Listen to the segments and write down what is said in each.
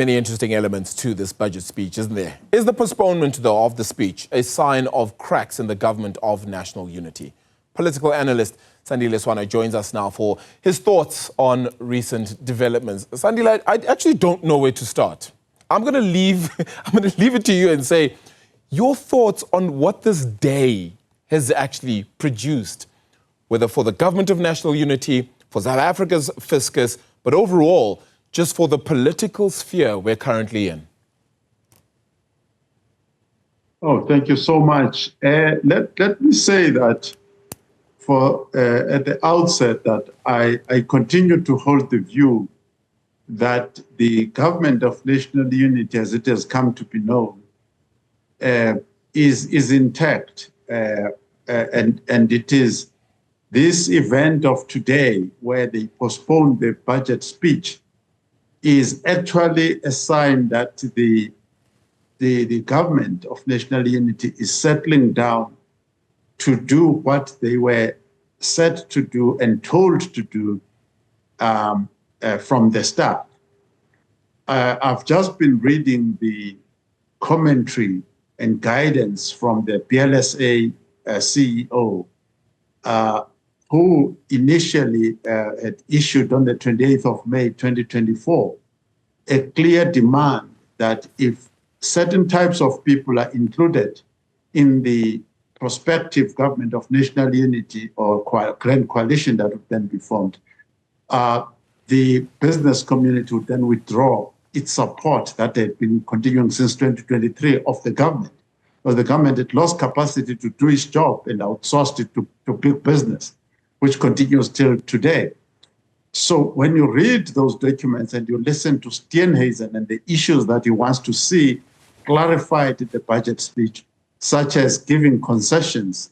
Many interesting elements to this budget speech, isn't there? Is the postponement, though, of the speech a sign of cracks in the government of national unity? Political analyst Sandile Swana joins us now for his thoughts on recent developments. Sandile, I actually don't know where to start. I'm going to leave it to you and say your thoughts on what this day has actually produced, whether for the government of national unity, for South Africa's fiscus, but overall, just for the political sphere we're currently in. Oh, thank you so much. Let me say that at the outset that I continue to hold the view that the government of national unity, as it has come to be known, is intact. And it is this event of today where they postponed the budget speech is actually a sign that the government of national unity is settling down to do what they were set to do and told to do from the start. I've just been reading the commentary and guidance from the BLSA CEO, who initially had issued on the 28th of May, 2024, a clear demand that if certain types of people are included in the prospective government of national unity or grand coalition that would then be formed, the business community would then withdraw its support that had been continuing since 2023 of the government. Because the government had lost capacity to do its job and outsourced it to big business, which continues till today. So when you read those documents and you listen to Steenhuisen and the issues that he wants to see clarified in the budget speech, such as giving concessions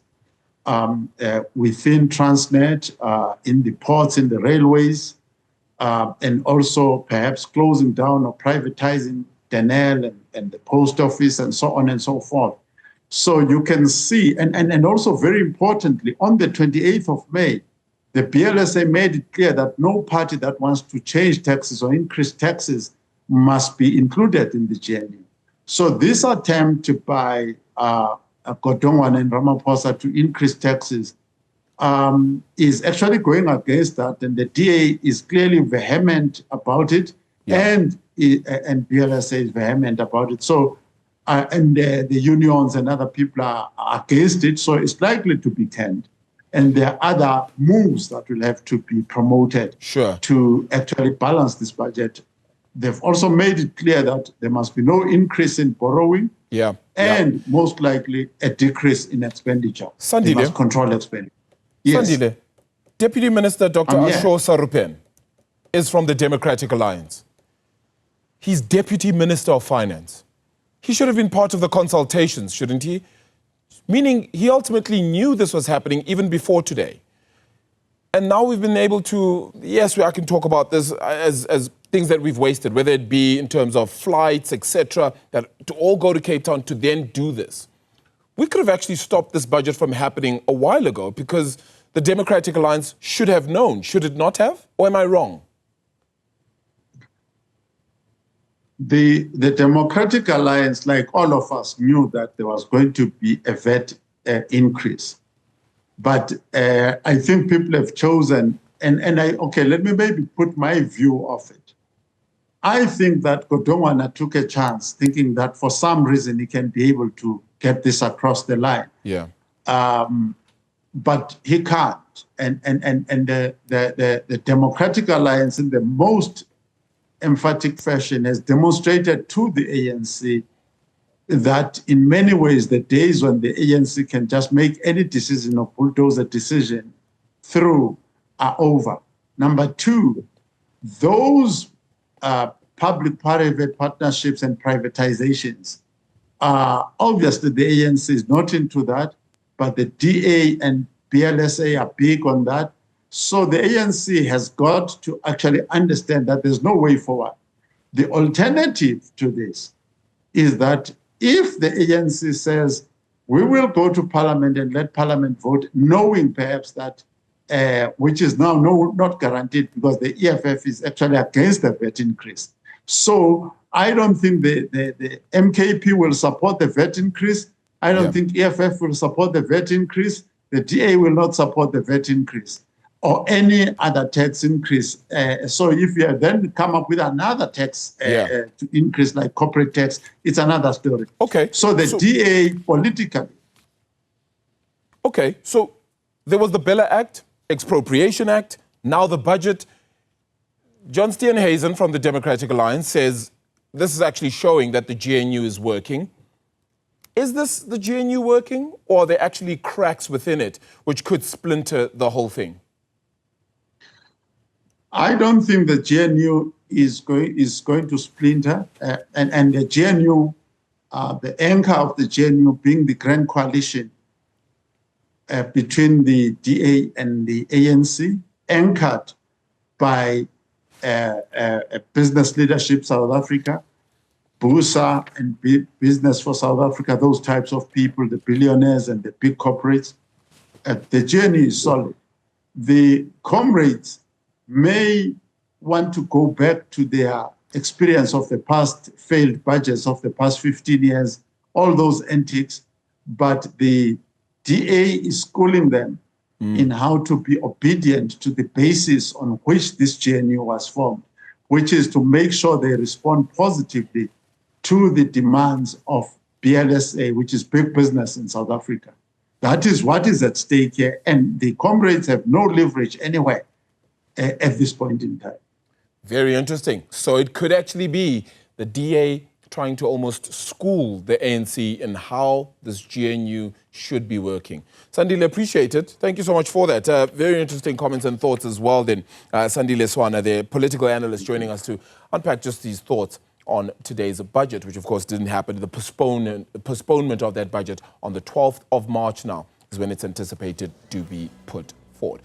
within Transnet, in the ports, in the railways, and also perhaps closing down or privatizing Denel and the post office and so on and so forth. So you can see, and also very importantly, on the 28th of May, the BLSA made it clear that no party that wants to change taxes or increase taxes must be included in the GNU. So this attempt by Godongwana and Ramaphosa to increase taxes is actually going against that, and the DA is clearly vehement about it, and BLSA is vehement about it. So, and the unions and other people are against it, so it's likely to be canned. And there are other moves that will have to be promoted to actually balance this budget. They've also made it clear that there must be no increase in borrowing, and most likely a decrease in expenditure. Sandile, they must control expenditure. Yes. Sandile, Deputy Minister Dr. Ashor Sarupen is from the Democratic Alliance. He's Deputy Minister of Finance. He should have been part of the consultations, shouldn't he? Meaning he ultimately knew this was happening even before today. And now we've been able to, yes, I can talk about this as things that we've wasted, whether it be in terms of flights, etc., that to all go to Cape Town to then do this. We could have actually stopped this budget from happening a while ago because the Democratic Alliance should have known. Should it not have? Or am I wrong? The Democratic Alliance, like all of us, knew that there was going to be a VAT increase. But I think people have chosen, okay, let me maybe put my view of it. I think that Godongwana took a chance thinking that for some reason he can be able to get this across the line. But he can't. And the Democratic Alliance in the most emphatic fashion has demonstrated to the ANC that in many ways the days when the ANC can just make any decision or bulldoze a decision through are over. Number two, those public-private partnerships and privatizations, obviously the ANC is not into that, but the DA and BLSA are big on that. So the ANC has got to actually understand that there's no way forward. The alternative to this is that if the ANC says, we will go to Parliament and let Parliament vote, knowing perhaps that, which is now not guaranteed because the EFF is actually against the VAT increase. So I don't think the MKP will support the VAT increase. I don't think EFF will support the VAT increase. The DA will not support the VAT increase or any other tax increase. So if you then come up with another tax to increase, like corporate tax, it's another story. Okay. So the DA politically. Okay, so there was the Bella Act, Expropriation Act, now the budget. John Steenhuisen from the Democratic Alliance says this is actually showing that the GNU is working. Is this the GNU working, or are there actually cracks within it which could splinter the whole thing? I don't think the GNU is going to splinter, and the GNU, the anchor of the GNU being the Grand Coalition between the DA and the ANC, anchored by business leadership South Africa, BUSA and Business for South Africa, those types of people, the billionaires and the big corporates. The GNU is solid. The comrades may want to go back to their experience of the past failed budgets of the past 15 years, all those antics, but the DA is schooling them in how to be obedient to the basis on which this GNU was formed, which is to make sure they respond positively to the demands of BLSA, which is big business in South Africa. That is what is at stake here, and the comrades have no leverage anywhere at this point in time. Very interesting. So it could actually be the DA trying to almost school the ANC in how this GNU should be working. Sandile, appreciate it. Thank you so much for that. Very interesting comments and thoughts as well then. Sandile Swana, the political analyst, joining us to unpack just these thoughts on today's budget, which of course didn't happen. The postponement of that budget on the 12th of March now is when it's anticipated to be put forward.